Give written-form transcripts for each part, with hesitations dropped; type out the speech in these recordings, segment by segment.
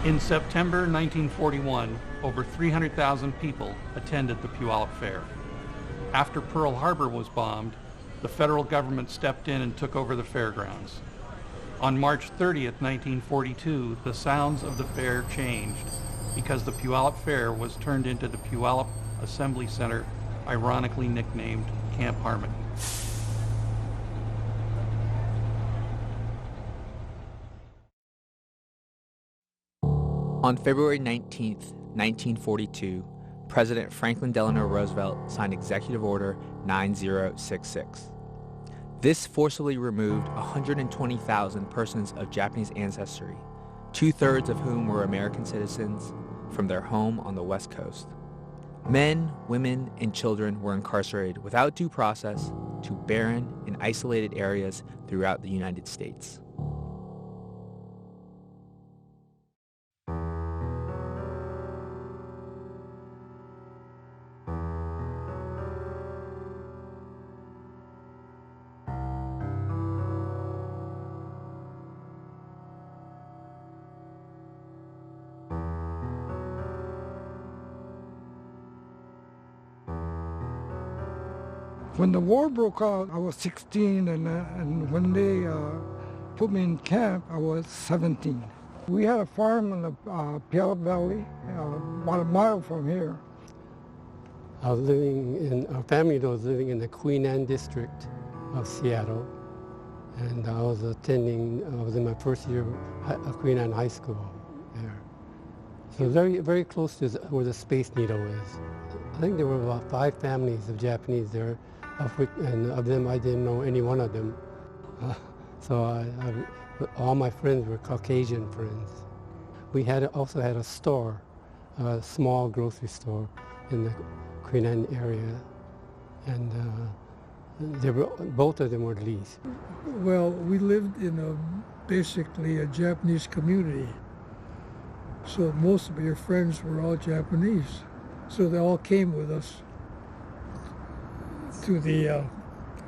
In September 1941, over 300,000 people attended the Puyallup Fair. After Pearl Harbor was bombed, the federal government stepped in and took over the fairgrounds. On March 30th, 1942, the sounds of the fair changed because the Puyallup Fair was turned into the Puyallup Assembly Center, ironically nicknamed Camp Harmony. On February 19, 1942, President Franklin Delano Roosevelt signed Executive Order 9066. This forcibly removed 120,000 persons of Japanese ancestry, 2/3 of whom were American citizens, from their home on the West Coast. Men, women, and children were incarcerated without due process to barren and isolated areas throughout the United States. When the war broke out, I was 16, and when they put me in camp, I was 17. We had a farm in the Puyallup Valley, about a mile from here. I was our family was living in the Queen Anne district of Seattle, and I was in my first year of Queen Anne High School there. So very, very close to where the Space Needle is. I think there were about 5 families of Japanese there, and of them I didn't know any one of them. So all my friends were Caucasian friends. We also had a store, a small grocery store in the Queen Anne area, and both of them were leased. Well, we lived in basically a Japanese community, so most of your friends were all Japanese. So they all came with us to the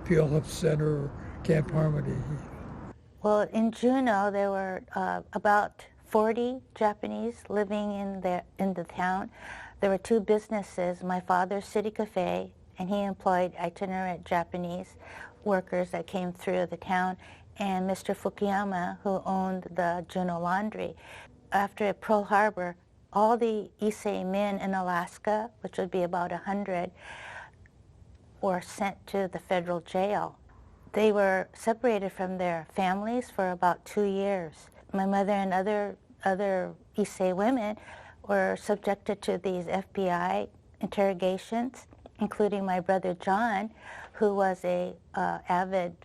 Puyallup Center, Camp Harmony. Well, in Juneau, there were about 40 Japanese living in the town. There were 2 businesses, my father's City Cafe, and he employed itinerant Japanese workers that came through the town, and Mr. Fukuyama, who owned the Juneau Laundry. After Pearl Harbor, all the Issei men in Alaska, which would be about 100, were sent to the federal jail. They were separated from their families for about 2 years. My mother and other Issei women were subjected to these FBI interrogations, including my brother John, who was a avid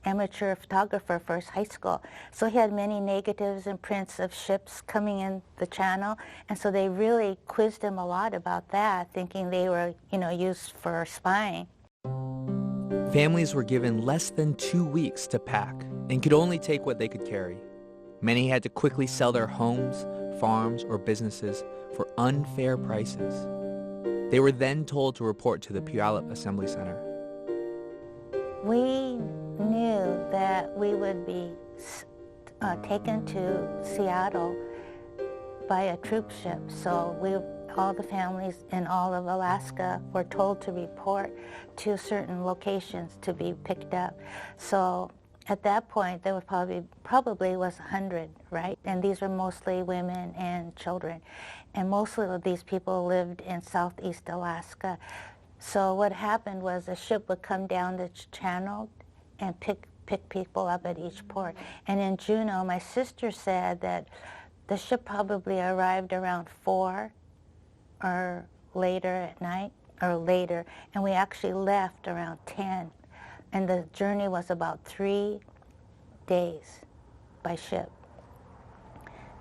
amateur photographer for his high school. So he had many negatives and prints of ships coming in the channel, and so they really quizzed him a lot about that, thinking they were, used for spying. Families were given less than 2 weeks to pack and could only take what they could carry. Many had to quickly sell their homes, farms, or businesses for unfair prices. They were then told to report to the Puyallup Assembly Center. We knew that we would be taken to Seattle by a troop ship, so all the families in all of Alaska were told to report to certain locations to be picked up. So at that point, there was probably was 100, right? And these were mostly women and children. And mostly of these people lived in southeast Alaska. So what happened was a ship would come down the channel and pick people up at each port. And in Juneau, my sister said that the ship probably arrived around 4 or later at night, or later, and we actually left around 10. And the journey was about 3 days by ship.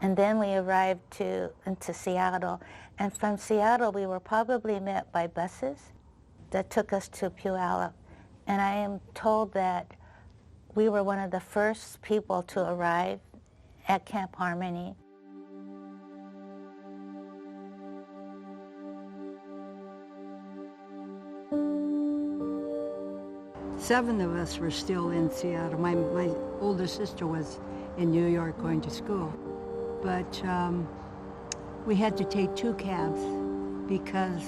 And then we arrived into Seattle, and from Seattle we were probably met by buses that took us to Puyallup. And I am told that we were one of the first people to arrive at Camp Harmony. Seven of us were still in Seattle. My older sister was in New York going to school. but we had to take 2 cabs because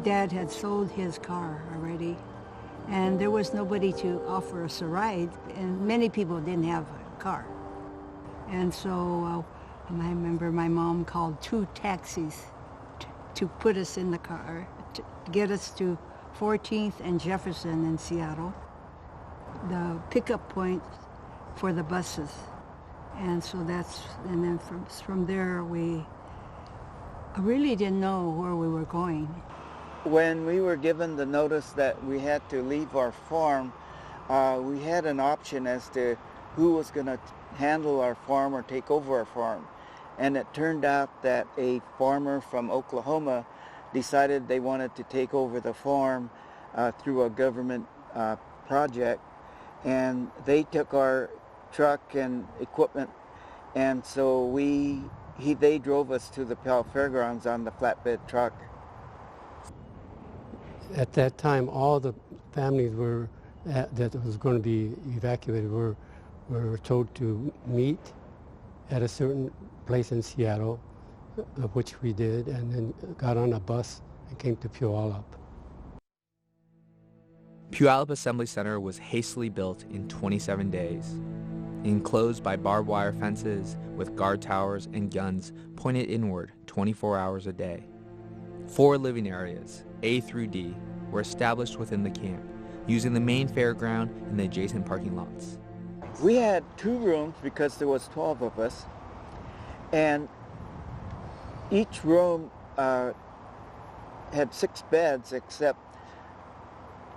Dad had sold his car already, and there was nobody to offer us a ride, and many people didn't have a car. And so I remember my mom called 2 taxis to put us in the car, to get us to 14th and Jefferson in Seattle, the pickup point for the buses. And so and then from there I really didn't know where we were going. When we were given the notice that we had to leave our farm, we had an option as to who was going to handle our farm or take over our farm. And it turned out that a farmer from Oklahoma decided they wanted to take over the farm through a government project. And they took our truck and equipment, and so they drove us to the Puyallup Fairgrounds on the flatbed truck. At that time, all the families that was going to be evacuated were told to meet at a certain place in Seattle, which we did, and then got on a bus and came to Puyallup. Puyallup Assembly Center was hastily built in 27 days, enclosed by barbed wire fences with guard towers and guns pointed inward 24 hours a day. 4 living areas, A through D, were established within the camp, using the main fairground and the adjacent parking lots. We had 2 rooms because there was 12 of us, and each room had 6 beds, except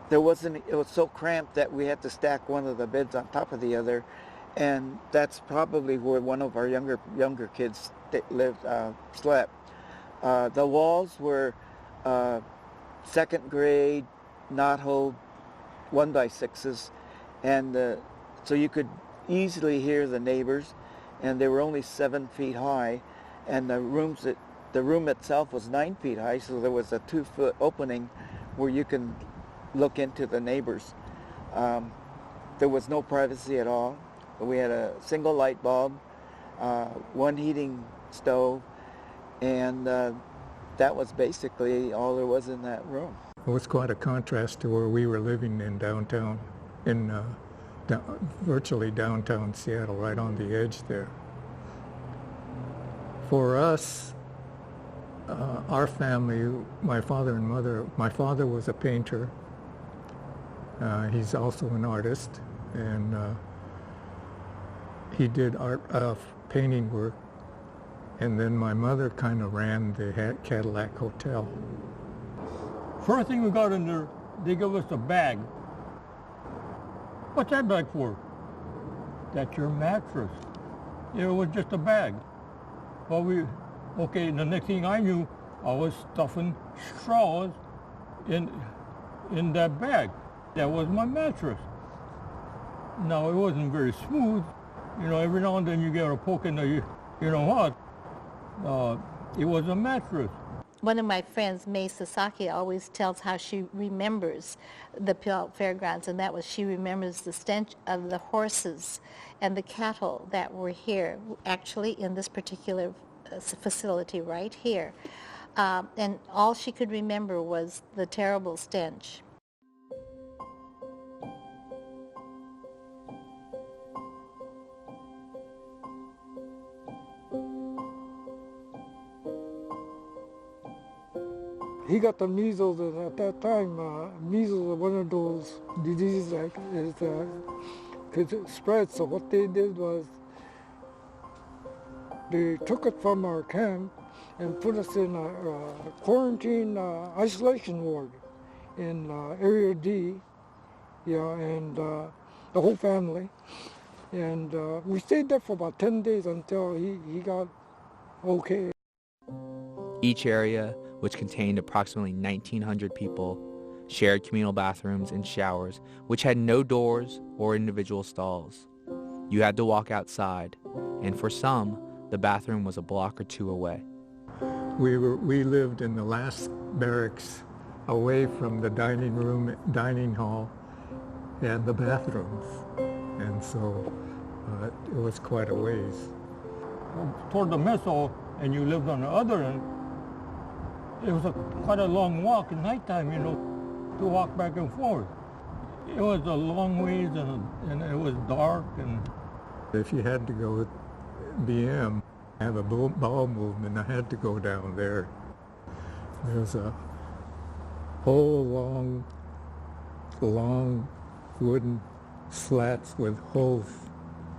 it was so cramped that we had to stack one of the beds on top of the other, and that's probably where one of our younger kids slept. The walls were 2nd grade knothole 1x6s, and so you could easily hear the neighbors, and they were only 7 feet high, and the room itself was 9 feet high, so there was a 2-foot opening where you can look into the neighbors. There was no privacy at all. We had a single light bulb, 1 heating stove, and that was basically all there was in that room. It was quite a contrast to where we were living in downtown, virtually downtown Seattle, right on the edge there. For us, our family, my father and mother, my father was a painter. He's also an artist, and he did painting work. And then my mother kind of ran the Cadillac Hotel. First thing we got in there, they gave us a bag. What's that bag for? That's your mattress. It was just a bag. Well, the next thing I knew, I was stuffing straws in that bag. That was my mattress. Now, it wasn't very smooth. Every now and then you get a poke in the, it was a mattress. One of my friends, May Sasaki, always tells how she remembers the Puyallup Fairgrounds, and that was she remembers the stench of the horses and the cattle that were here, actually in this particular facility right here. And all she could remember was the terrible stench. He got the measles, and at that time, measles was one of those diseases that could spread. So what they did was they took it from our camp and put us in a quarantine isolation ward in Area D, and the whole family. And we stayed there for about 10 days until he got okay. Each area, which contained approximately 1,900 people, shared communal bathrooms and showers, which had no doors or individual stalls. You had to walk outside, and for some, the bathroom was a block or 2 away. We lived in the last barracks, away from the dining hall, and the bathrooms, and so it was quite a ways. toward the mess hall and you lived on the other end, it was quite a long walk at nighttime, you know, to walk back and forth. It was a long ways and it was dark. And if you had to go with BM, have a bowel movement, I had to go down there. There's a whole long wooden slats with holes,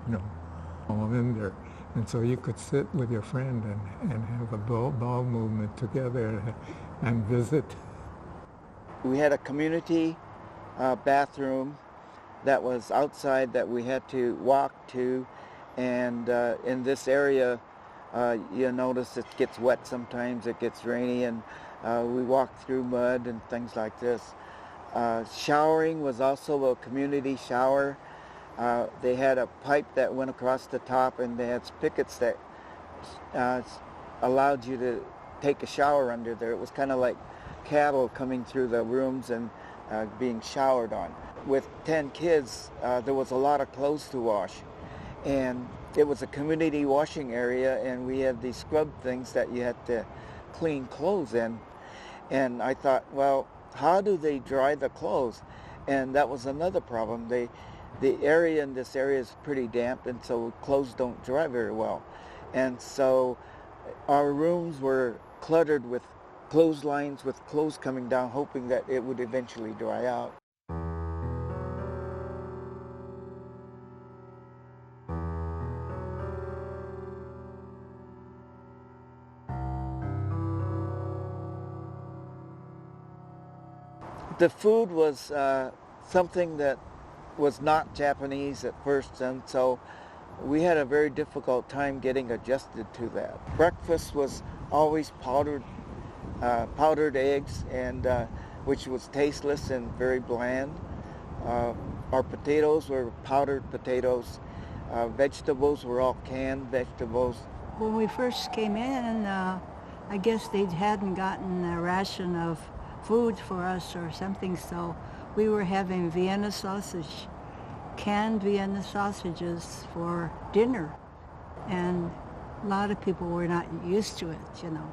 you know, all in there. And so you could sit with your friend and have a bowel movement together and visit. We had a community bathroom that was outside that we had to walk to, and in this area you notice it gets wet sometimes, it gets rainy, and we walked through mud and things like this. Showering was also a community shower. They had a pipe that went across the top, and they had spigots that allowed you to take a shower under there. It was kind of like cattle coming through the rooms and being showered on. With 10 kids, there was a lot of clothes to wash, and it was a community washing area, and we had these scrub things that you had to clean clothes in. And I thought, well, how do they dry the clothes? And that was another problem. The area in this area is pretty damp, and so clothes don't dry very well. And so our rooms were cluttered with clotheslines with clothes coming down, hoping that it would eventually dry out. The food was something that was not Japanese at first, and so we had a very difficult time getting adjusted to that. Breakfast was always powdered eggs, and which was tasteless and very bland. Our potatoes were powdered potatoes. Vegetables were all canned vegetables. When we first came in, I guess they hadn't gotten a ration of food for us or something, so we were having Vienna sausage, canned Vienna sausages for dinner, and a lot of people were not used to it, you know.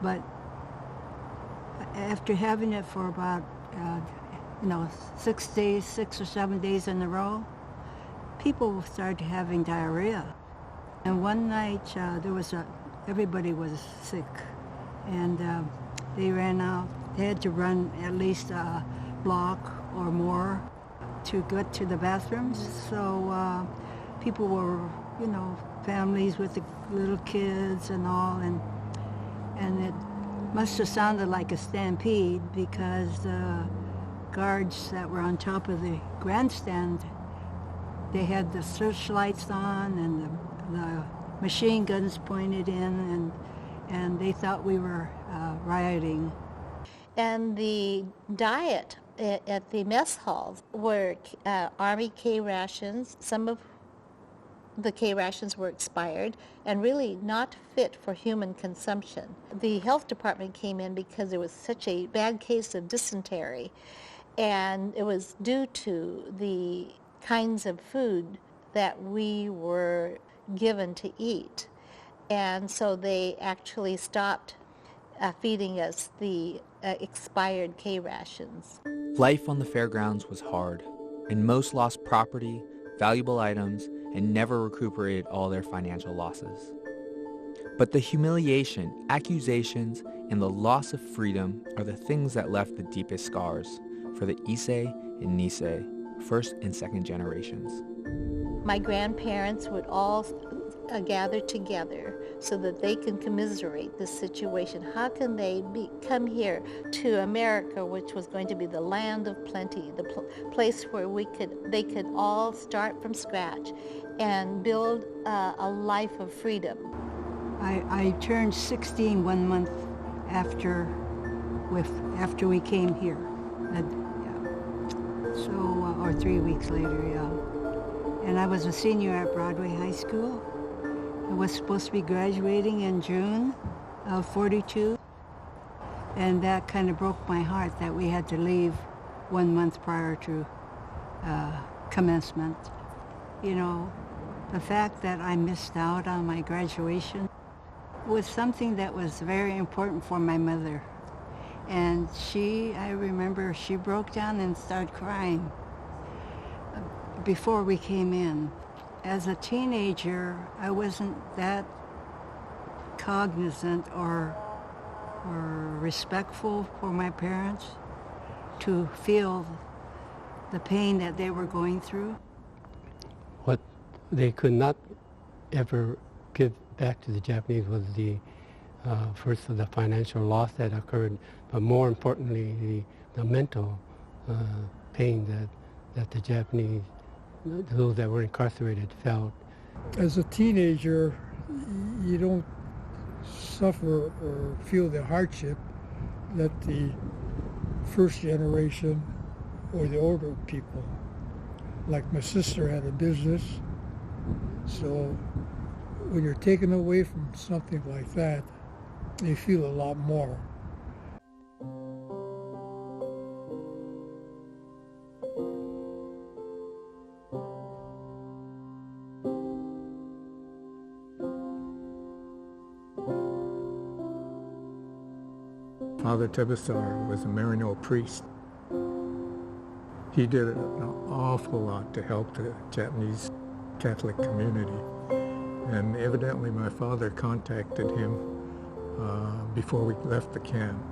But after having it for about 6 or 7 days in a row, people started having diarrhea. And one night everybody was sick, and they ran out. They had to run at least a block or more to get to the bathrooms. So people were, families with the little kids and all, and it must have sounded like a stampede because the guards that were on top of the grandstand, they had the searchlights on and the machine guns pointed in, and they thought we were rioting. And the diet at the mess halls were Army K rations. Some of the K rations were expired and really not fit for human consumption. The health department came in because there was such a bad case of dysentery, and it was due to the kinds of food that we were given to eat. And so they actually stopped feeding us the expired K rations. Life on the fairgrounds was hard, and most lost property, valuable items, and never recuperated all their financial losses. But the humiliation, accusations, and the loss of freedom are the things that left the deepest scars for the Issei and Nisei, first and second generations. My grandparents would all gather together so that they can commiserate this situation. How can they come here to America, which was going to be the land of plenty, the place where they could all start from scratch and build a life of freedom. I turned 16 1 month after we came here, or 3 weeks later, yeah. And I was a senior at Broadway High School. I was supposed to be graduating in June of 42, and that kind of broke my heart that we had to leave 1 month prior to commencement. The fact that I missed out on my graduation was something that was very important for my mother. And I remember she broke down and started crying before we came in. As a teenager, I wasn't that cognizant or respectful for my parents to feel the pain that they were going through. What they could not ever give back to the Japanese was first of the financial loss that occurred, but more importantly, the mental pain that the Japanese, those that were incarcerated, felt. As a teenager, you don't suffer or feel the hardship that the first generation or the older people. Like my sister had a business, so when you're taken away from something like that, you feel a lot more. Father Tebesar was a Marino priest. He did an awful lot to help the Japanese Catholic community. And evidently my father contacted him before we left the camp.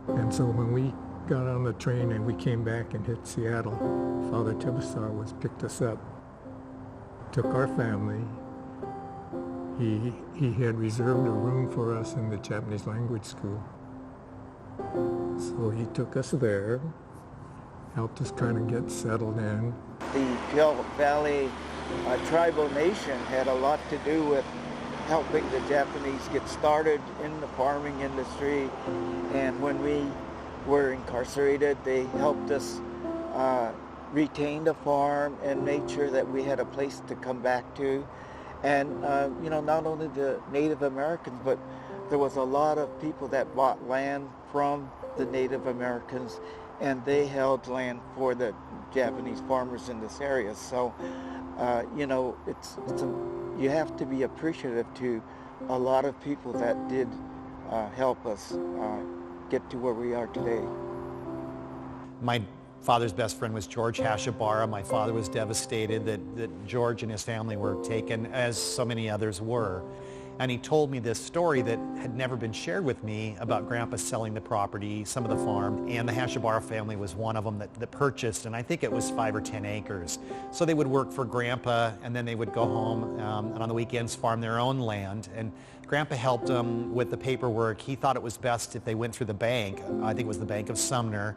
And so when we got on the train and we came back and hit Seattle, Father Tebesar picked us up, took our family. He had reserved a room for us in the Japanese language school. So he took us there, helped us kind of get settled in. The Puyallup Valley tribal nation had a lot to do with helping the Japanese get started in the farming industry. And when we were incarcerated, they helped us retain the farm and made sure that we had a place to come back to. And, not only the Native Americans, but there was a lot of people that bought land from the Native Americans, and they held land for the Japanese farmers in this area. So, you have to be appreciative to a lot of people that did help us get to where we are today. My father's best friend was George Hashabara. My father was devastated that George and his family were taken, as so many others were. And he told me this story that had never been shared with me about Grandpa selling the property, some of the farm, and the Hashabara family was one of them that purchased, and I think it was 5 or 10 acres. So they would work for Grandpa, and then they would go home and on the weekends farm their own land. And Grandpa helped them with the paperwork. He thought it was best if they went through the bank. I think it was the Bank of Sumner.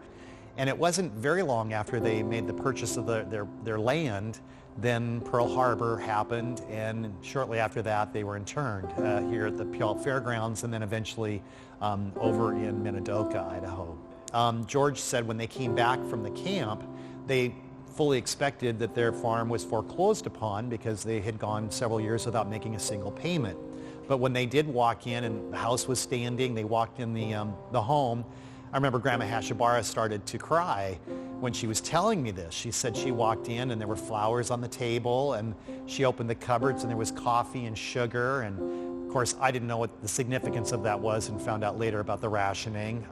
And it wasn't very long after they made the purchase of their land, then Pearl Harbor happened, and shortly after that they were interned here at the Puyallup Fairgrounds and then eventually over in Minidoka, Idaho. George said when they came back from the camp, they fully expected that their farm was foreclosed upon because they had gone several years without making a single payment. But when they did walk in and the house was standing, they walked in the home. I remember Grandma Hashabara started to cry when she was telling me this. She said she walked in and there were flowers on the table, and she opened the cupboards and there was coffee and sugar. And of course, I didn't know what the significance of that was and found out later about the rationing.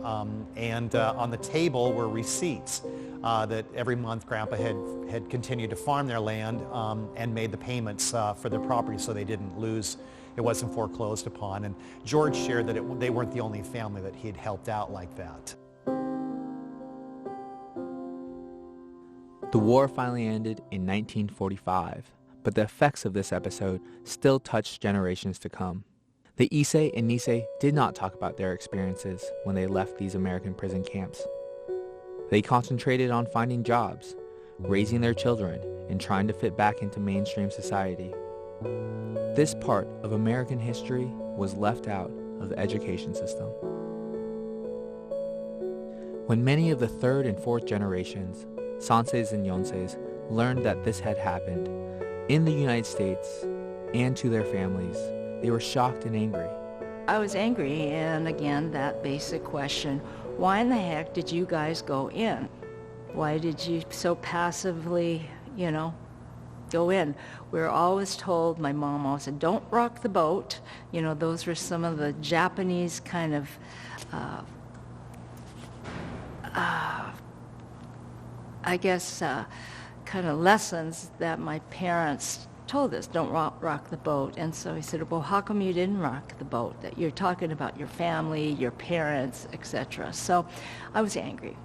And on the table were receipts that every month Grandpa had continued to farm their land and made the payments for their property so they didn't lose. It wasn't foreclosed upon. And George shared that they weren't the only family that he had helped out like that. The war finally ended in 1945, but the effects of this episode still touched generations to come. The Issei and Nisei did not talk about their experiences when they left these American prison camps. They concentrated on finding jobs, raising their children, and trying to fit back into mainstream society. This part of American history was left out of the education system. When many of the third and fourth generations, Sanseis and Yonseis, learned that this had happened in the United States and to their families, they were shocked and angry. I was angry, and again, that basic question, why in the heck did you guys go in? Why did you so passively, go in. We were always told, my mom always said, don't rock the boat. You know, those were some of the Japanese kind of I guess, kind of lessons that my parents told us, don't rock the boat. And so he said, well, how come you didn't rock the boat? That you're talking about your family, your parents, etc. So I was angry.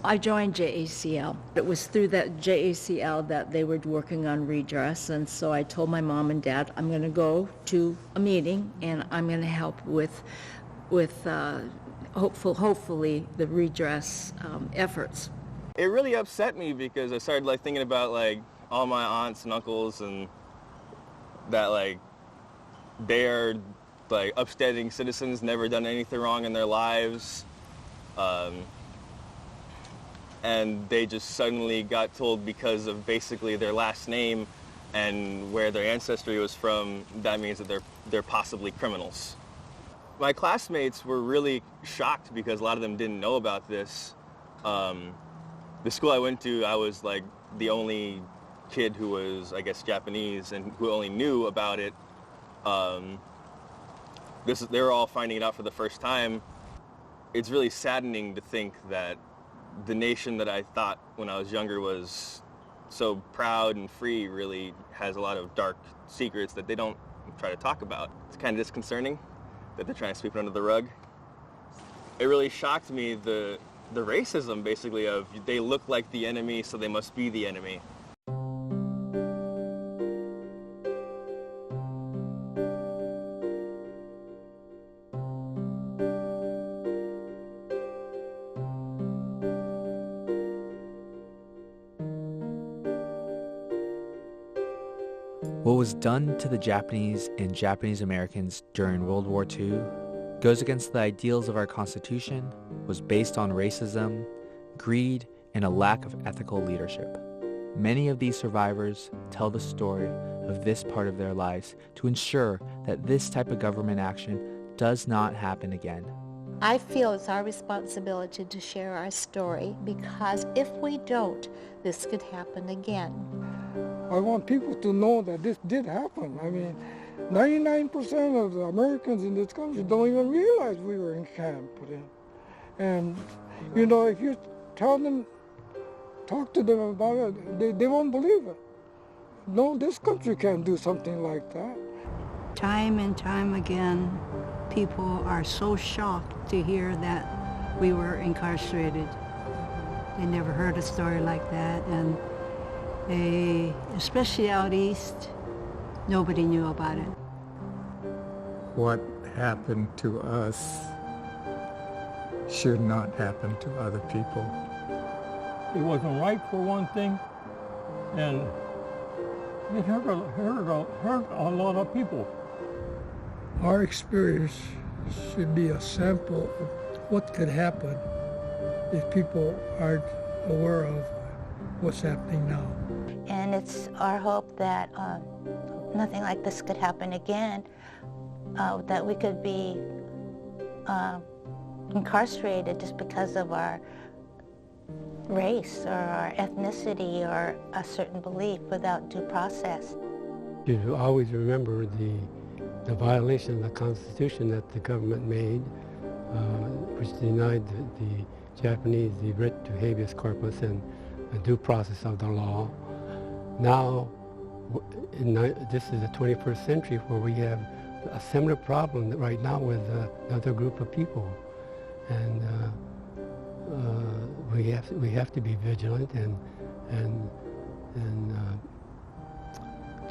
I joined JACL. It was through that JACL that they were working on redress, and so I told my mom and dad, I'm going to go to a meeting and I'm going to help with hopefully the redress efforts. It really upset me because I started like thinking about like all my aunts and uncles and that like they are like upstanding citizens, never done anything wrong in their lives. And they just suddenly got told because of basically their last name and where their ancestry was from, that means that they're possibly criminals. My classmates were really shocked because a lot of them didn't know about this. The school I went to, I was like the only kid who was, I guess, Japanese and who only knew about it. They were all finding it out for the first time. It's really saddening to think that the nation that I thought when I was younger was so proud and free really has a lot of dark secrets that they don't try to talk about. It's kind of disconcerting that they're trying to sweep it under the rug. It really shocked me, the racism, basically, of they look like the enemy, so they must be the enemy. What was done to the Japanese and Japanese Americans during World War II goes against the ideals of our Constitution, was based on racism, greed, and a lack of ethical leadership. Many of these survivors tell the story of this part of their lives to ensure that this type of government action does not happen again. I feel it's our responsibility to share our story because if we don't, this could happen again. I want people to know that this did happen. I mean, 99% of the Americans in this country don't even realize we were in camp. And, you know, if you talk to them about it, they won't believe it. No, this country can't do something like that. Time and time again, people are so shocked to hear that we were incarcerated. They never heard a story like that, and especially out east, nobody knew about it. What happened to us should not happen to other people. It wasn't right for one thing, and it hurt a lot of people. Our experience should be a sample of what could happen if people aren't aware of what's happening now. And it's our hope that nothing like this could happen again, that we could be incarcerated just because of our race or our ethnicity or a certain belief without due process. You always remember the violation of the Constitution that the government made, which denied the Japanese the writ to habeas corpus and a due process of the law. Now, this is the 21st century where we have a similar problem right now with another group of people. And we have to be vigilant and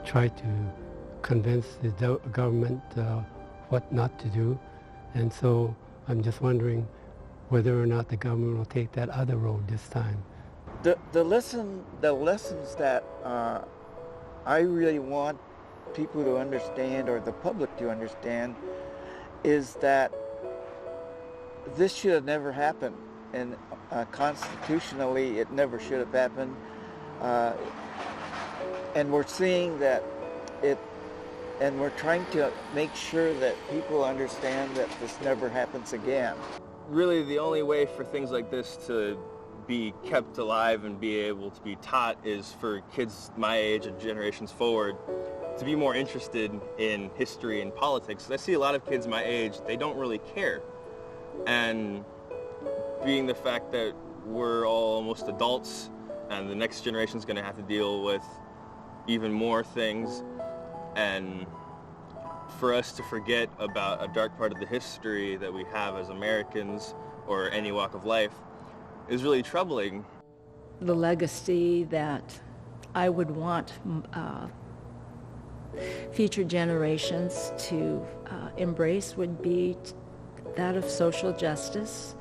try to convince the government what not to do. And so I'm just wondering whether or not the government will take that other road this time. The lessons that I really want people to understand, or the public to understand, is that this should have never happened, and constitutionally it never should have happened. And we're seeing that and we're trying to make sure that people understand that this never happens again. Really, the only way for things like this to be kept alive and be able to be taught is for kids my age and generations forward to be more interested in history and politics. I see a lot of kids my age, they don't really care. And being the fact that we're all almost adults and the next generation's going to have to deal with even more things, and for us to forget about a dark part of the history that we have as Americans or any walk of life is really troubling. The legacy that I would want future generations to embrace would be that of social justice,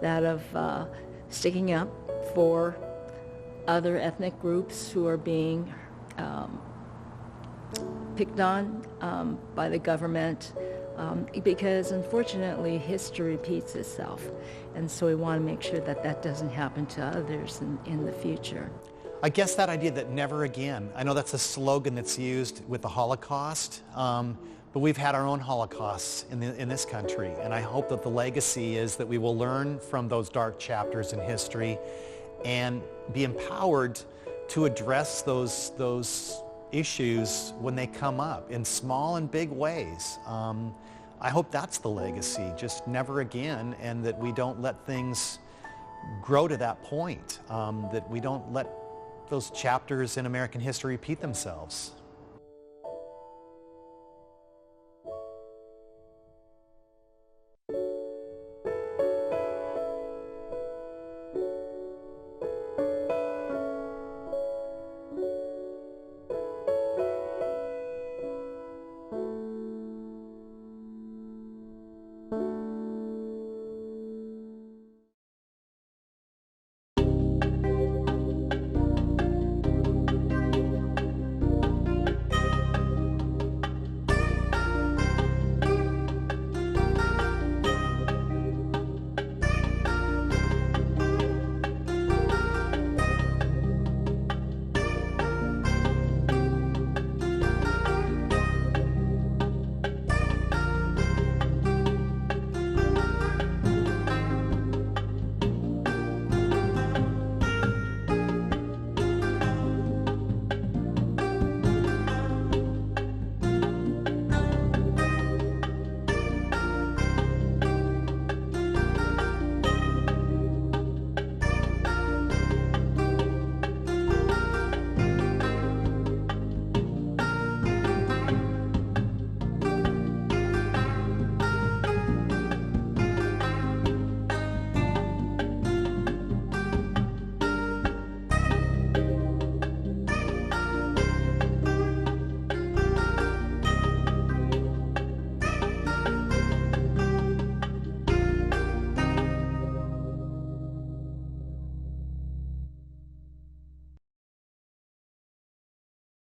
that of sticking up for other ethnic groups who are being picked on by the government, because unfortunately history repeats itself, and so we want to make sure that that doesn't happen to others in the future. I guess that idea that never again, I know that's a slogan that's used with the Holocaust, but we've had our own Holocausts in this country, and I hope that the legacy is that we will learn from those dark chapters in history and be empowered to address those issues when they come up in small and big ways. I hope that's the legacy, just never again, and that we don't let things grow to that point, that we don't let those chapters in American history repeat themselves.